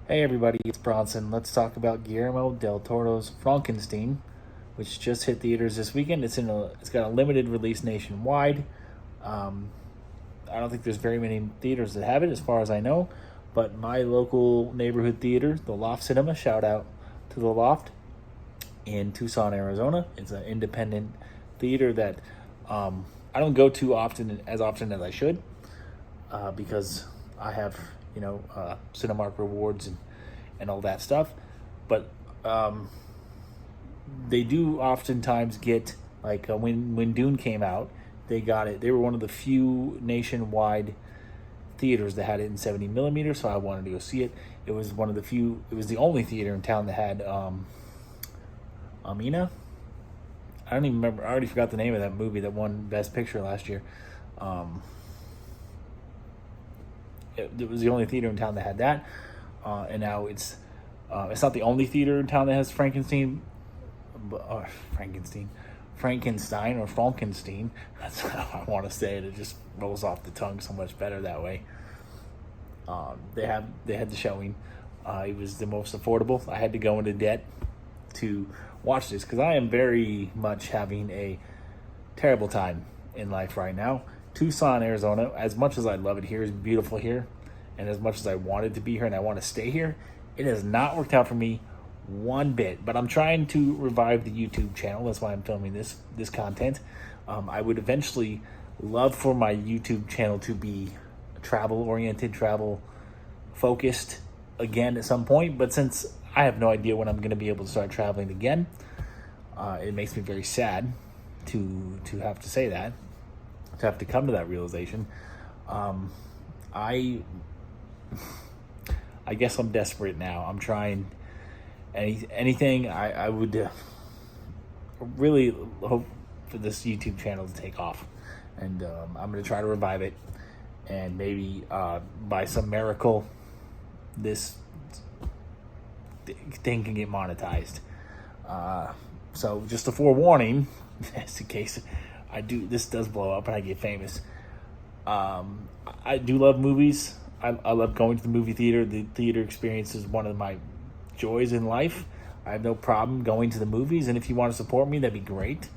Hey everybody, it's Bronson. Let's talk about Guillermo del Toro's Frankenstein, which just hit theaters this weekend. It's got a limited release nationwide. Um, I don't think there's very many theaters that have it, as far as I know. But my local neighborhood theater, the Loft Cinema, shout out to the Loft in Tucson, Arizona. It's an independent theater that I don't go to as often as I should, because I have Cinemark rewards and all that stuff. But they do oftentimes get when Dune came out, they got it. They were one of the few nationwide theaters that had it in 70 millimeters, so I wanted to go see it. It was one of the few. It was the only theater in town that had Amina. I don't even remember. I already forgot the name of that movie that won Best Picture last year. Um, it was the only theater in town that had that, and now it's not the only theater in town that has Frankenstein, Frankenstein or Frankenstein. That's how I want to say it. It just rolls off the tongue so much better that way. They had the showing. It was the most affordable. I had to go into debt to watch this because I am very much having a terrible time in life right now. Tucson, Arizona, as much as I love it here, is beautiful here, and as much as I wanted to be here and I want to stay here, it has not worked out for me one bit. But I'm trying to revive the YouTube channel. That's why I'm filming this content. I would eventually love for my YouTube channel to be travel oriented, travel focused again at some point. But since I have no idea when I'm going to be able to start traveling again, it makes me very sad to have to say that, to have to come to that realization. I guess I'm desperate now. I'm trying anything. I would really hope for this YouTube channel to take off, and I'm going to try to revive it, and maybe by some miracle, this thing can get monetized. So just a forewarning, just in case this does blow up and I get famous. I do love movies. I love going to the movie theater. The theater experience is one of my joys in life. I have no problem going to the movies, and if you want to support me, that'd be great.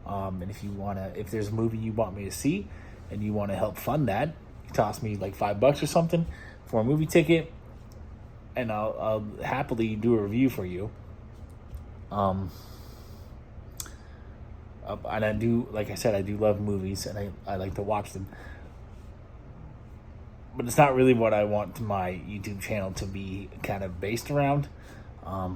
And if there's a movie you want me to see, and you want to help fund that, toss me like $5 or something for a movie ticket, and I'll happily do a review for you. And I do, like I said, I do love movies, and I like to watch them. But it's not really what I want my YouTube channel to be kind of based around. I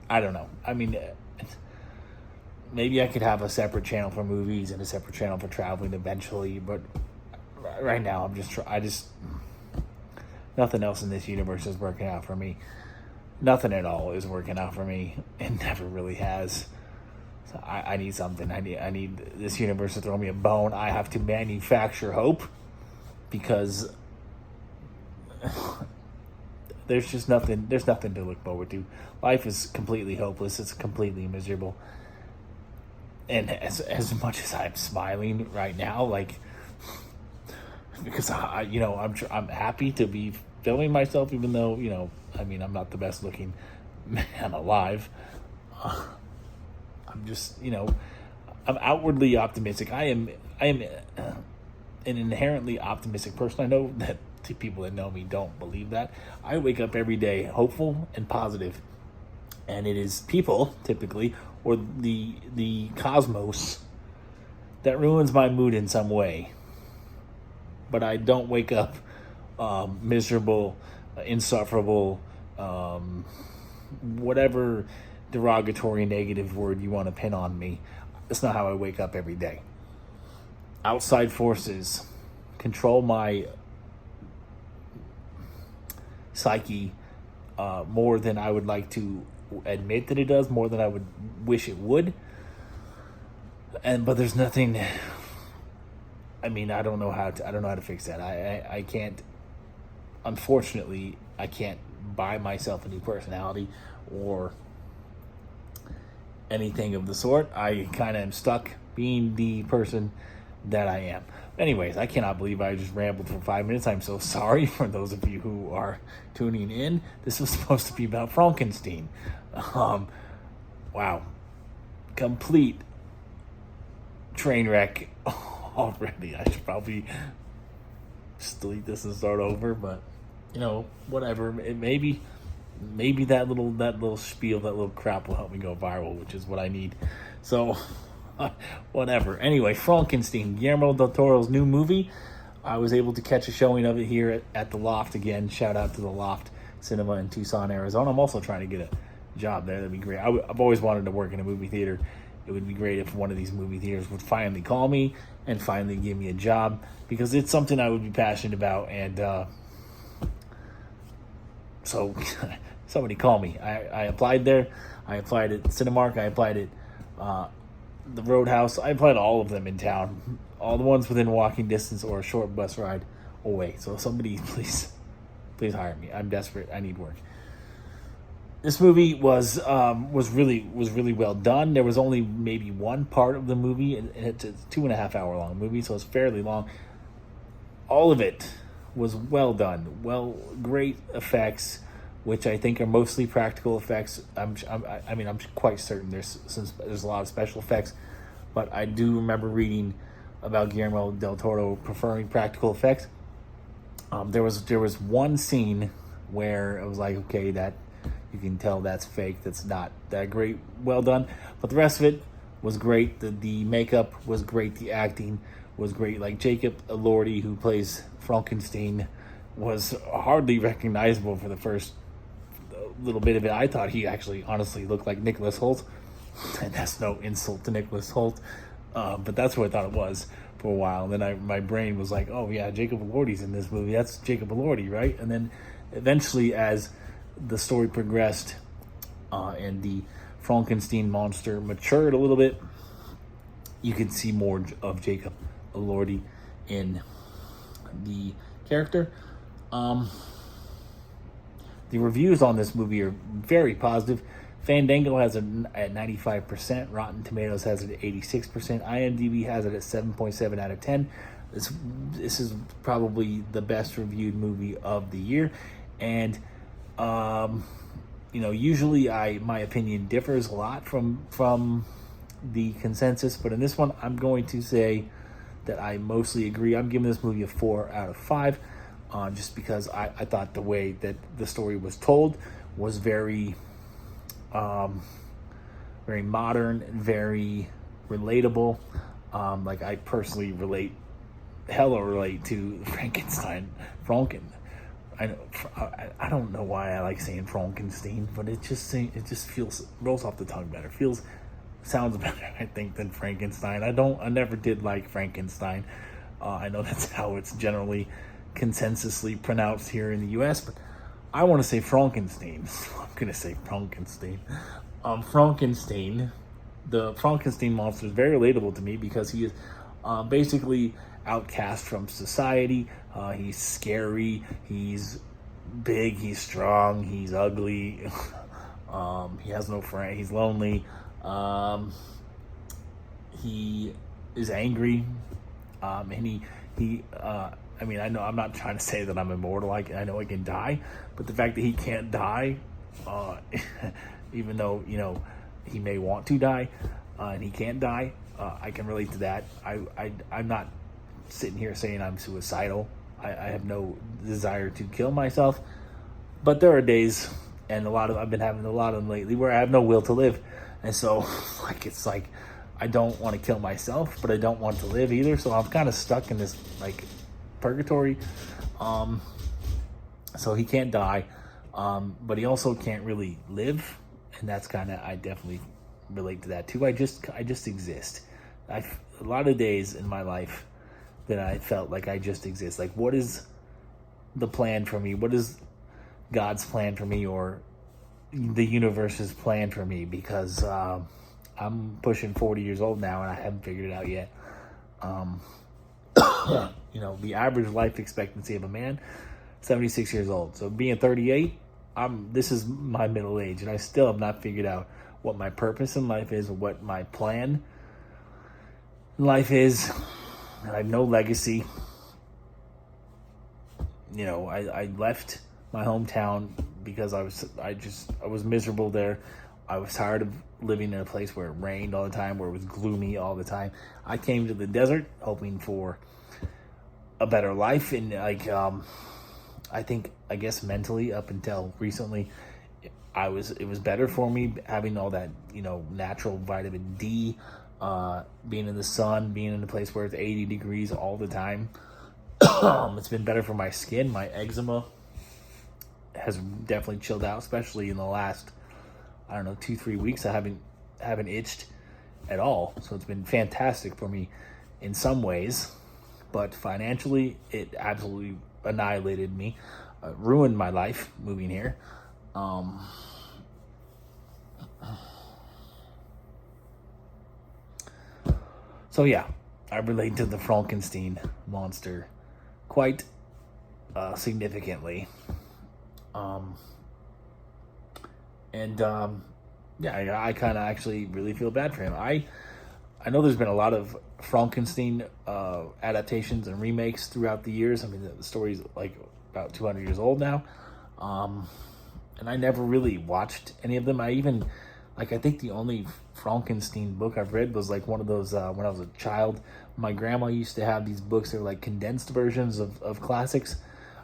don't know. I mean, maybe I could have a separate channel for movies and a separate channel for traveling eventually. But right now, nothing else in this universe is working out for me. Nothing at all is working out for me. It never really has. So I need something. I need this universe to throw me a bone. I have to manufacture hope, because there's just nothing. There's nothing to look forward to. Life is completely hopeless. It's completely miserable. And as much as I'm smiling right now, like, because I'm happy to be filming myself, even though I'm not the best looking man alive. I'm just, I'm outwardly optimistic. I am an inherently optimistic person. I know that the people that know me don't believe that. I wake up every day hopeful and positive, and it is people typically, or the cosmos, that ruins my mood in some way. But I don't wake up miserable, insufferable, whatever derogatory negative word you want to pin on me. That's not how I wake up every day. Outside forces control my psyche more than I would like to admit that it does, more than I would wish it would. But there's nothing. I mean, I don't know how to fix that. I can't. Unfortunately, I can't buy myself a new personality or anything of the sort. I kind of am stuck being the person that I am. Anyways, I cannot believe I just rambled for 5 minutes. I'm so sorry for those of you who are tuning in. This was supposed to be about Frankenstein. Wow. Complete train wreck already. I should probably just delete this and start over, but whatever. Maybe that little spiel, that little crap will help me go viral, which is what I need. So whatever. Anyway, Frankenstein, Guillermo del Toro's new movie. I was able to catch a showing of it here at the Loft again. Shout out to the Loft Cinema in Tucson, Arizona. I'm also trying to get a job there. That'd be great. I've always wanted to work in a movie theater. It would be great if one of these movie theaters would finally call me and finally give me a job, because it's something I would be passionate about. And so somebody call me. I applied there. I applied at Cinemark. I applied at the Roadhouse. I applied all of them in town. All the ones within walking distance or a short bus ride away. So somebody please hire me. I'm desperate. I need work. This movie was really well done. There was only maybe one part of the movie, and it's a 2.5 hour long movie, so it's fairly long. All of it was well done. Great effects, which I think are mostly practical effects. I'm quite certain there's a lot of special effects, but I do remember reading about Guillermo del Toro preferring practical effects. There was one scene where it was like, okay, that you can tell that's fake. That's not that great. Well done, but the rest of it was great. The makeup was great. The acting was great. Like Jacob Elordi, who plays Frankenstein, was hardly recognizable for the first little bit of it. I thought he actually honestly looked like Nicholas Hoult, and that's no insult to Nicholas Hoult, but that's what I thought it was for a while. And then my brain was like, oh yeah, Jacob Elordi's in this movie. That's Jacob Elordi, right? And then eventually, as the story progressed and the Frankenstein monster matured a little bit, you could see more of Jacob Elordi in the character. The reviews on this movie are very positive. Fandango has it at 95%. Rotten Tomatoes has it at 86%. IMDb has it at 7.7 out of 10. This is probably the best reviewed movie of the year. And usually my opinion differs a lot from the consensus, but in this one, I'm going to say that I mostly agree. I'm giving this movie a 4 out of 5, just because I thought the way that the story was told was very modern, very relatable. Like I personally relate to Frankenstein. I don't know why I like saying Frankenstein, but it just rolls off the tongue better. Sounds better, I think, than Frankenstein. I never did like Frankenstein. I know that's how it's generally consensusly pronounced here in the U.S., but I want to say Frankenstein. So I'm gonna say Frankenstein. Frankenstein, the Frankenstein monster is very relatable to me because he is basically outcast from society. He's scary, he's big, he's strong, he's ugly, he has no friend, he's lonely, he is angry, and I know I'm not trying to say that I'm immortal. I know I can die, but the fact that he can't die, even though he may want to die, and he can't die, I can relate to that. I'm not sitting here saying I'm suicidal. I have no desire to kill myself, but there are days, and I've been having a lot of them lately, where I have no will to live, and so it's like I don't want to kill myself, but I don't want to live either. So I'm kind of stuck in this purgatory. So he can't die, but he also can't really live, and that's I definitely relate to that too. I just exist. A lot of days in my life that I felt like I just exist. Like, what is the plan for me? What is God's plan for me, or the universe's plan for me? Because I'm pushing 40 years old now, and I haven't figured it out yet. The average life expectancy of a man, 76 years old. So being 38, this is my middle age, and I still have not figured out what my purpose in life is, what my plan in life is. I have no legacy. I left my hometown because I was miserable there. I was tired of living in a place where it rained all the time, where it was gloomy all the time. I came to the desert hoping for a better life, and I guess mentally up until recently, it was better for me having all that natural vitamin D, being in the sun, being in a place where it's 80 degrees all the time. It's been better for my skin. My eczema has definitely chilled out, especially in the last 2-3 weeks. I haven't itched at all, so it's been fantastic for me in some ways. But financially, it absolutely annihilated me, ruined my life moving here. So yeah, I relate to the Frankenstein monster quite significantly. Yeah, I kind of actually really feel bad for him. I know there's been a lot of Frankenstein adaptations and remakes throughout the years. I mean, the story's like about 200 years old now. And I never really watched any of them. I think the only Frankenstein book I've read was like one of those when I was a child. My grandma used to have these books that were like condensed versions of classics.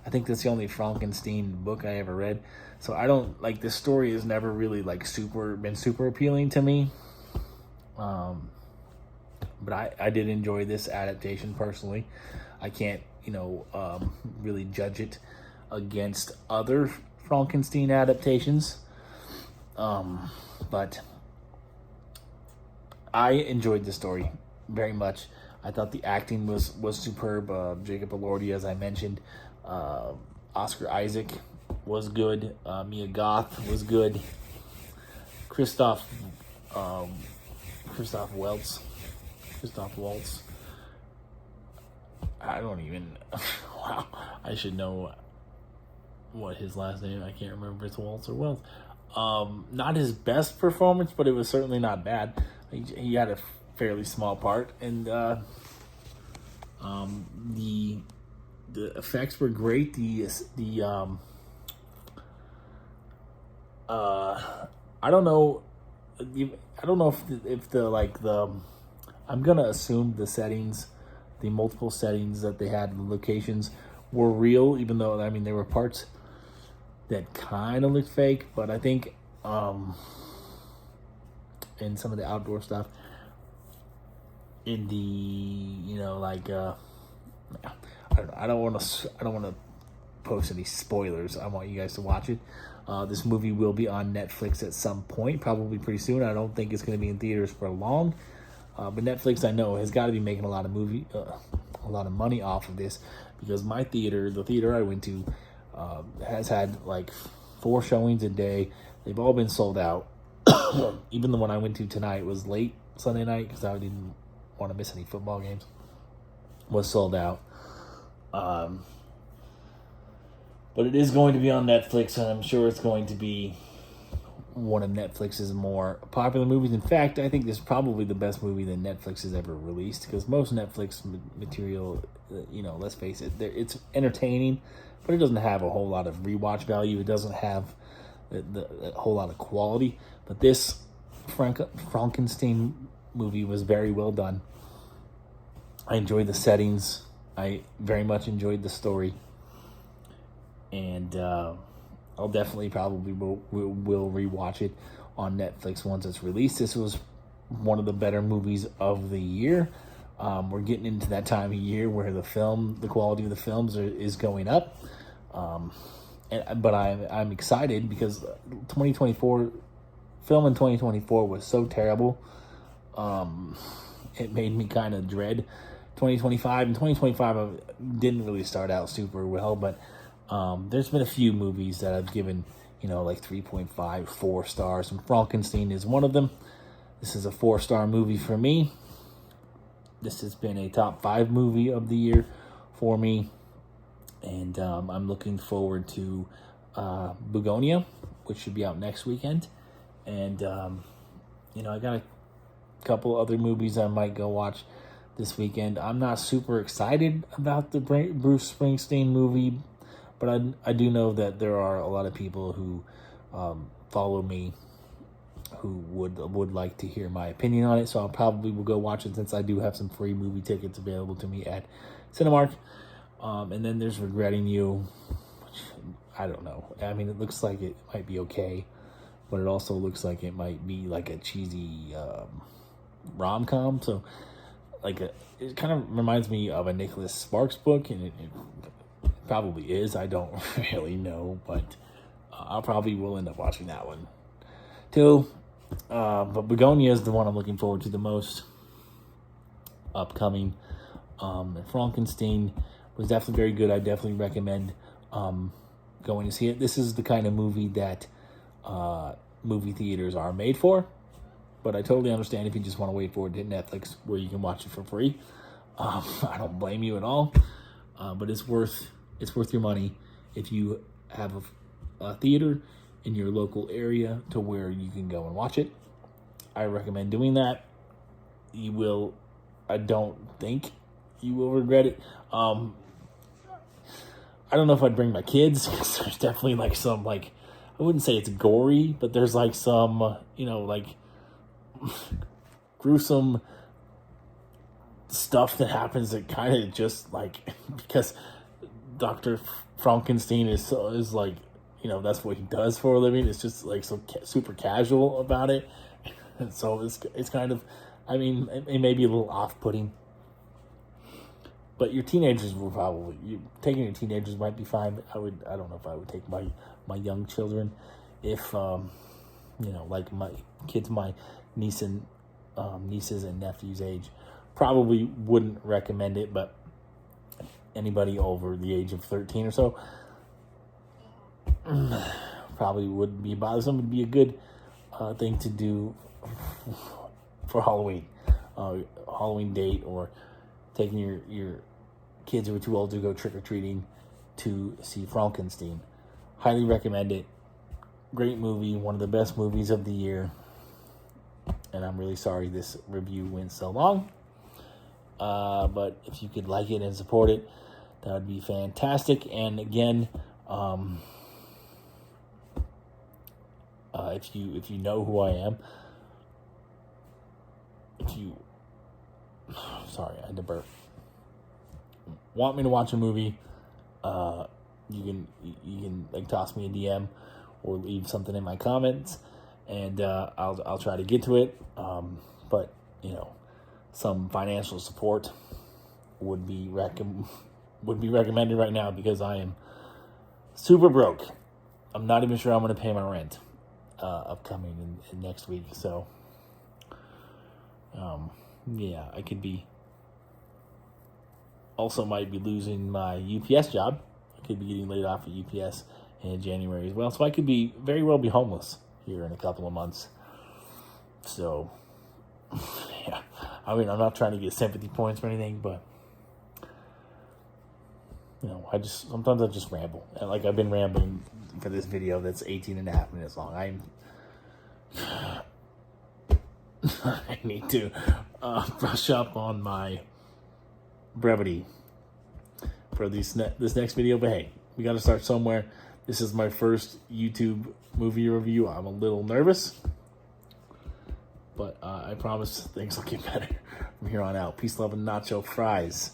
I think that's the only Frankenstein book I ever read. So I don't this story has never really been super appealing to me. But I did enjoy this adaptation personally. I can't really judge it against other Frankenstein adaptations. But I enjoyed the story very much. I thought the acting was superb. Jacob Elordi, as I mentioned, Oscar Isaac was good. Mia Goth was good. Christoph Waltz. I don't even. Wow, I should know what his last name. I can't remember if it's Waltz or Wells. Not his best performance, but it was certainly not bad. He had a fairly small part, and the effects were great. I don't know if the I'm gonna assume the settings, the multiple settings that they had, the locations were real, even though there were parts that kind of looked fake. But I think in some of the outdoor stuff, in the I don't want to post any spoilers. I want you guys to watch it. This movie will be on Netflix at some point, probably pretty soon. I don't think it's going to be in theaters for long. But Netflix, I know, has got to be making a lot of money off of this, because the theater I went to, has had 4 showings a day. They've all been sold out. Even the one I went to tonight was late Sunday night because I didn't want to miss any football games. Was sold out. But it is going to be on Netflix, and I'm sure it's going to be one of Netflix's more popular movies. In fact, I think this is probably the best movie that Netflix has ever released, because most Netflix material, let's face it, it's entertaining, but it doesn't have a whole lot of rewatch value. It doesn't have a whole lot of quality. But this Frankenstein movie was very well done. I enjoyed the settings. I very much enjoyed the story. And I'll definitely probably will rewatch it on Netflix once it's released. This was one of the better movies of the year. We're getting into that time of year where the quality of the films is going up. But I'm excited because 2024 in 2024 was so terrible. It made me kind of dread 2025. And 2025 didn't really start out super well, but there's been a few movies that I've given 3.5, 4 stars, and Frankenstein is one of them. This is a 4-star movie for me. This has been a top 5 movie of the year for me. And I'm looking forward to Begonia, which should be out next weekend. And, I got a couple other movies I might go watch this weekend. I'm not super excited about the Bruce Springsteen movie, but I do know that there are a lot of people who follow me who would like to hear my opinion on it. So I probably will go watch it, since I do have some free movie tickets available to me at Cinemark. And then there's Regretting You, which I don't know. I mean, it looks like it might be okay, but it also looks like it might be like a cheesy rom-com. So it kind of reminds me of a Nicholas Sparks book, and it probably is. I don't really know, but I'll probably will end up watching that one too. But Begonia is the one I'm looking forward to the most upcoming. Frankenstein was definitely very good. I definitely recommend going to see it. This is the kind of movie that movie theaters are made for, but I totally understand if you just want to wait for it to hit Netflix where you can watch it for free. I don't blame you at all, but it's worth your money if you have a theater in your local area to where you can go and watch it. I recommend doing that. I don't think you will regret it. I don't know if I'd bring my kids, because there's definitely some, I wouldn't say it's gory, but there's some, gruesome stuff that happens that kind of just because Dr. Frankenstein is that's what he does for a living. It's just so super casual about it. And so it's kind of, it may be a little off-putting, but your teenagers will taking your teenagers might be fine. But I don't know if I would take my young children. If my kids, my nieces and nephews age, probably wouldn't recommend it. But anybody over the age of 13 or so probably wouldn't be bothersome. It'd be a good thing to do for Halloween, Halloween date, or taking your kids who are too old to go trick-or-treating to see Frankenstein. Highly recommend it. Great movie, one of the best movies of the year, and I'm really sorry this review went so long, but if you could like it and support it, that would be fantastic. And again, if you know who I am, sorry, I had to burp. Want me to watch a movie, you can toss me a DM or leave something in my comments, and I'll try to get to it. But some financial support would be recommended right now, because I am super broke. I'm not even sure I'm going to pay my rent upcoming in next week. So yeah, I could be. Also might be losing my UPS job. I could be getting laid off at UPS in January as well. So I could very well be homeless here in a couple of months. So, yeah. I'm not trying to get sympathy points or anything, but, sometimes I just ramble. And I've been rambling for this video that's 18 and a half minutes long. I need to brush up on my brevity for this next video, but hey, we got to start somewhere. This is my first YouTube movie review. I'm a little nervous, but I promise things will get better from here on out. Peace, love, and nacho fries.